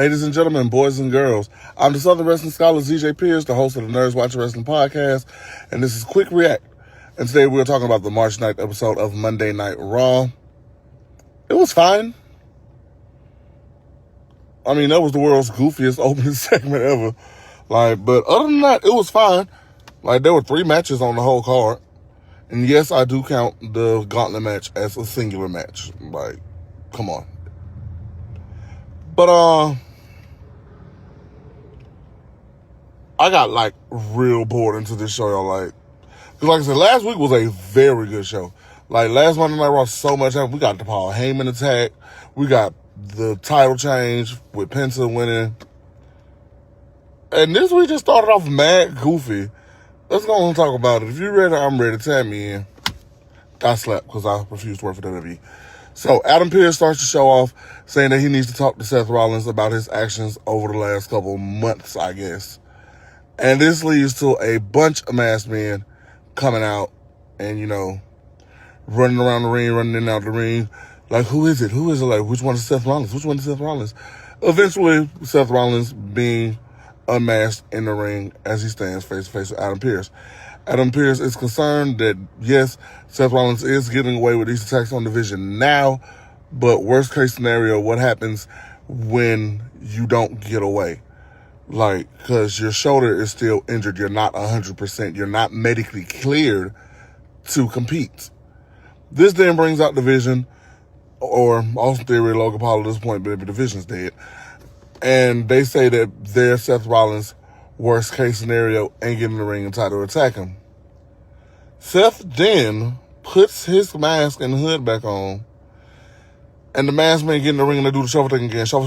Ladies and gentlemen, boys and girls, I'm the Southern Wrestling Scholar, ZJ Pierce, the host of the Nerdz Watch Wrestling podcast, and this is Quick React. And today we're talking about the March 9th episode of Monday Night Raw. It was fine. I mean, that was the world's goofiest opening segment ever. But other than that, it was fine. There were 3 matches on the whole card. And yes, I do count the gauntlet match as a singular match. Come on. But, I got, real bored into this show, y'all. Because, like I said, last week was a very good show. Last Monday Night Raw, so much happened. We got the Paul Heyman attack. We got the title change with Penta winning. And this week just started off mad goofy. Let's go and talk about it. If you're ready, I'm ready. Tag me in. I slept because I refused to work for WWE. So Adam Pearce starts the show off saying that he needs to talk to Seth Rollins about his actions over the last couple months, I guess. And this leads to a bunch of masked men coming out and, running around the ring, running in and out the ring. Who is it? Who is it? Which one is Seth Rollins? Which one is Seth Rollins? Eventually, Seth Rollins being unmasked in the ring as he stands face to face with Adam Pearce. Adam Pearce is concerned that, yes, Seth Rollins is getting away with these attacks on the Division now, but worst case scenario, what happens when you don't get away? Because your shoulder is still injured. You're not 100%. You're not medically cleared to compete. This then brings out Division, or Austin Theory, Logan Paul at this point, but the Division's dead. And they say that they're Seth Rollins' worst case scenario and get in the ring and try to attack him. Seth then puts his mask and hood back on, and the masked man get in the ring and they do the shuffle thing again. Shuffle,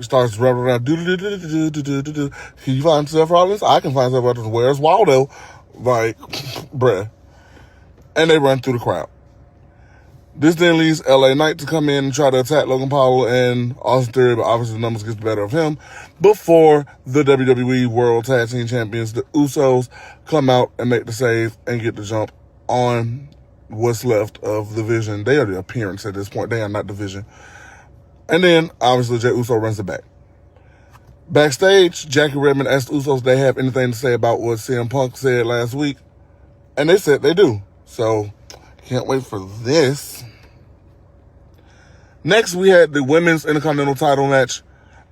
starts running around. Can you find Seth Rollins? I can find Seth Rollins. Where's Waldo? Bruh. And they run through the crowd. This then leads LA Knight to come in and try to attack Logan Paul and Austin Theory, but obviously the numbers get the better of him before the WWE World Tag Team Champions, the Usos, come out and make the save and get the jump on what's left of the Division. They are the appearance at this point. They are not Division. And then, obviously, Jey Uso runs it back. Backstage, Jackie Redmond asked Usos if they have anything to say about what CM Punk said last week. And they said they do. So, can't wait for this. Next, we had the Women's Intercontinental title match.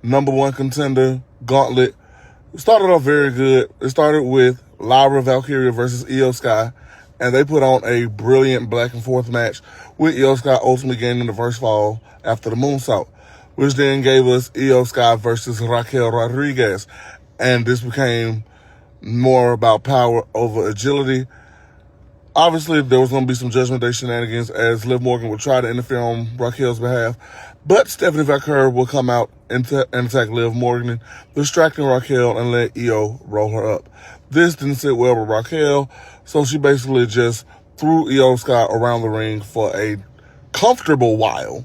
Number 1 contender, Gauntlet. It started off very good. It started with Lyra Valkyria versus Io Sky. And they put on a brilliant back and forth match with Io Sky ultimately gaining the first fall after the moonsault, which then gave us Io Sky versus Raquel Rodriguez. And this became more about power over agility. Obviously, there was going to be some Judgment Day shenanigans as Liv Morgan would try to interfere on Raquel's behalf. But Stephanie Vaquer will come out and attack Liv Morgan, distracting Raquel and let Io roll her up. This didn't sit well with Raquel, so she basically just threw Io Sky around the ring for a comfortable while,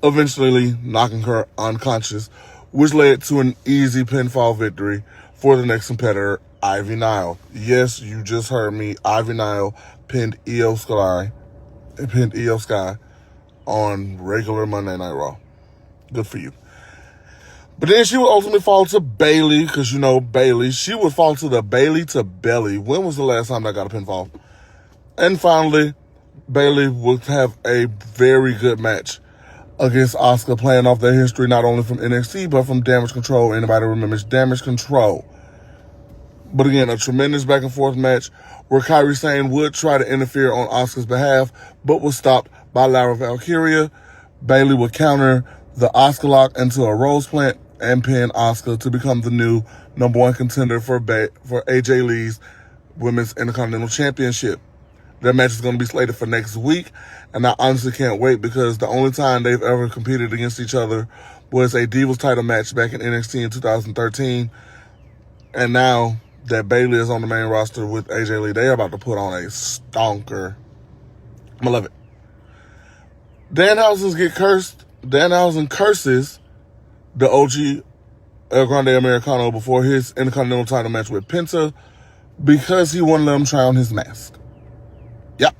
eventually knocking her unconscious, which led to an easy pinfall victory for the next competitor, Ivy Nile. Yes, you just heard me. Ivy Nile pinned Io Sky on regular Monday Night Raw. Good for you. But then she would ultimately fall to Bayley, because Bayley. She would fall to the Bayley to Belly. When was the last time I got a pinfall? And finally, Bayley would have a very good match against Asuka, playing off their history not only from NXT, but from Damage Control. Anybody remembers Damage Control? But again, a tremendous back and forth match where Kairi Sane would try to interfere on Asuka's behalf, but was stopped by Lyra Valkyria. Bayley would counter the Asuka lock into a rose plant and pin Asuka to become the new number 1 contender for AJ Lee's Women's Intercontinental Championship. That match is going to be slated for next week, and I honestly can't wait because the only time they've ever competed against each other was a Divas title match back in NXT in 2013, and now that Bayley is on the main roster with AJ Lee, they're about to put on a stonker. I'm gonna love it. Danhausen curses the OG El Grande Americano before his Intercontinental title match with Penta because he wouldn't let him try on his mask. Yep.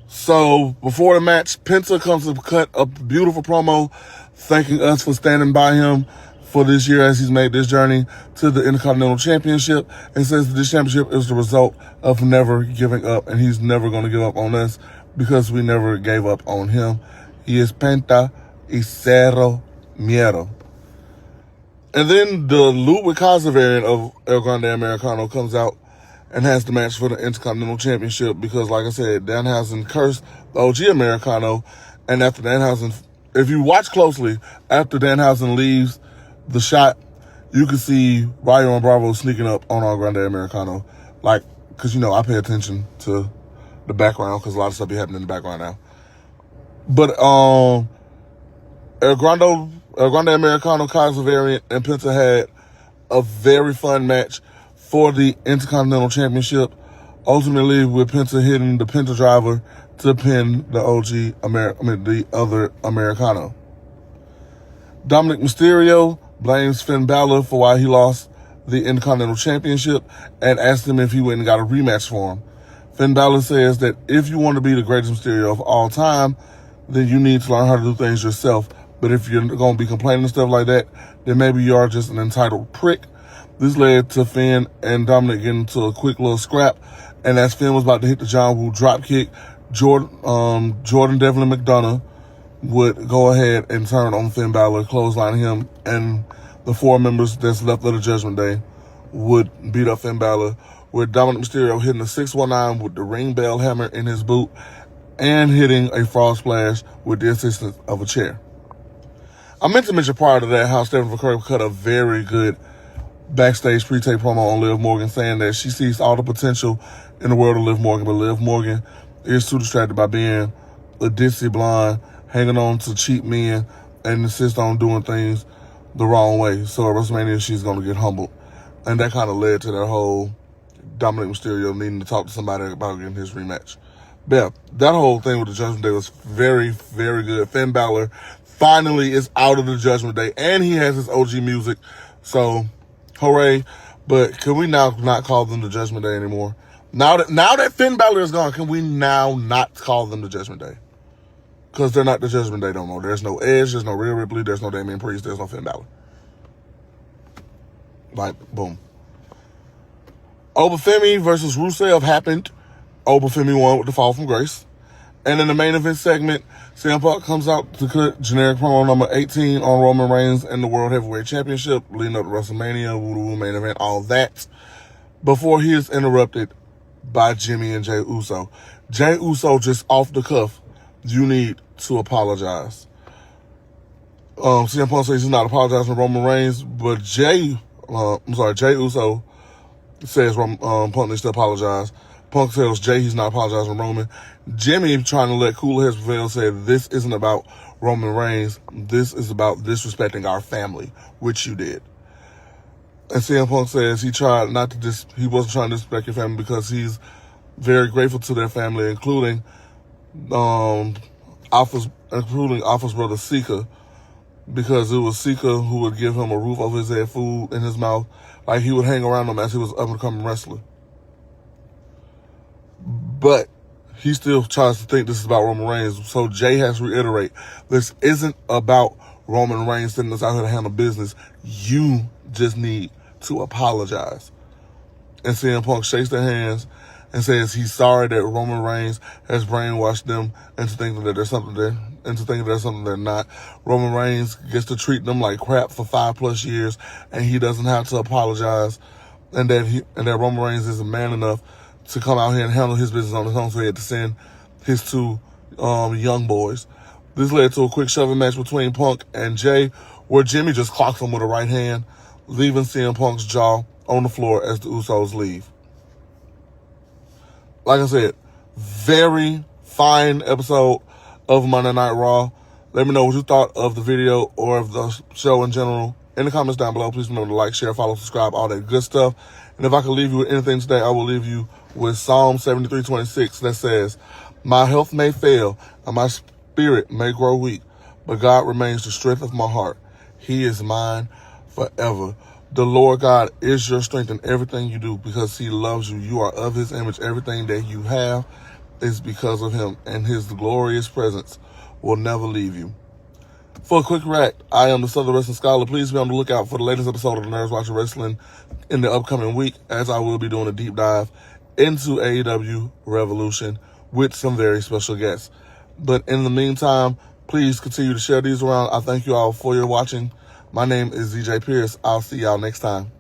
So before the match, Penta comes to cut a beautiful promo thanking us for standing by him for this year as he's made this journey to the Intercontinental Championship, and says that this championship is the result of never giving up, and he's never going to give up on us because we never gave up on him. He is Penta y Cero Miedo. And then the Ludwig Kaiser variant of El Grande Americano comes out and has the match for the Intercontinental Championship because, like I said, Danhausen cursed the OG Americano, and after Danhausen, if you watch closely, after Danhausen leaves the shot, you can see Rayo and Bravo sneaking up on El Grande Americano. Like, because, you know, I pay attention to the background because a lot of stuff be happening in the background now. But El Grande Americano Kaiser variant and Penta had a very fun match for the Intercontinental Championship, ultimately with Penta hitting the Penta driver to pin the the other Americano. Dominic Mysterio blames Finn Balor for why he lost the Intercontinental Championship and asked him if he went and got a rematch for him. Finn Balor says that if you want to be the greatest Mysterio of all time, then you need to learn how to do things yourself. But if you're going to be complaining and stuff like that, then maybe you are just an entitled prick. This led to Finn and Dominic getting into a quick little scrap. And as Finn was about to hit the John Woo dropkick, Jordan Devlin McDonough would go ahead and turn on Finn Balor, clothesline him, and the 4 members that's left of the Judgment Day would beat up Finn Balor, with Dominic Mysterio hitting a 619 with the ring bell hammer in his boot and hitting a frog splash with the assistance of a chair. I meant to mention prior to that how Stephanie McCurry cut a very good backstage pre-tape promo on Liv Morgan, saying that she sees all the potential in the world of Liv Morgan, but Liv Morgan is too distracted by being a ditzy blonde, hanging on to cheap men, and insist on doing things the wrong way. So at WrestleMania, she's going to get humbled. And that kind of led to that whole Dominic Mysterio needing to talk to somebody about getting his rematch. But yeah, that whole thing with the Judgment Day was very, very good. Finn Balor finally is out of the Judgment Day, and he has his OG music. So, hooray. But can we now not call them the Judgment Day anymore? Now that Finn Balor is gone, can we now not call them the Judgment Day? Because they're not the Judgment Day no more. There's no Edge, there's no Rhea Ripley, there's no Damian Priest, there's no Finn Balor. Like, boom. Obafemi versus Rusev happened. Obafemi won with the fall from grace. And in the main event segment, CM Punk comes out to cut generic promo number 18 on Roman Reigns and the World Heavyweight Championship, leading up to WrestleMania, woo-woo main event, all that, before he is interrupted by Jimmy and Jey Uso. Jey Uso, just off the cuff, you need to apologize. CM Punk says he's not apologizing to Roman Reigns, but Jey Uso says Punk needs to apologize. Punk tells Jey he's not apologizing to Roman. Jimmy, trying to let cooler heads prevail, said this isn't about Roman Reigns. This is about disrespecting our family, which you did. And CM Punk says he wasn't trying to disrespect your family because he's very grateful to their family, including Alpha's brother Sika, because it was Sika who would give him a roof over his head, food in his mouth, like he would hang around him as he was up and coming wrestler. But he still tries to think this is about Roman Reigns. So Jey has to reiterate, this isn't about Roman Reigns sending us out here to handle business. You just need to apologize. And CM Punk shakes their hands and says he's sorry that Roman Reigns has brainwashed them into thinking that there's something they're not. Roman Reigns gets to treat them like crap for 5+ years, and he doesn't have to apologize. And that Roman Reigns isn't man enough to come out here and handle his business on his own, so he had to send his 2 young boys. This led to a quick shoving match between Punk and Jey, where Jimmy just clocks him with a right hand, leaving CM Punk's jaw on the floor as the Usos leave. Like I said, very fine episode of Monday Night Raw. Let me know what you thought of the video or of the show in general in the comments down below. Please remember to like, share, follow, subscribe, all that good stuff. And if I could leave you with anything today, I will leave you with Psalm 73:26 that says, "My health may fail and my spirit may grow weak, but God remains the strength of my heart. He is mine forever." The Lord God is your strength in everything you do because he loves you. You are of his image. Everything that you have is because of him, and his glorious presence will never leave you. For a quick rack, I am the Southern Wrestling Scholar. Please be on the lookout for the latest episode of the Nerdz Watching Wrestling in the upcoming week, as I will be doing a deep dive into AEW Revolution with some very special guests. But in the meantime, please continue to share these around. I thank you all for your watching. My name is ZJ Pierce. I'll see y'all next time.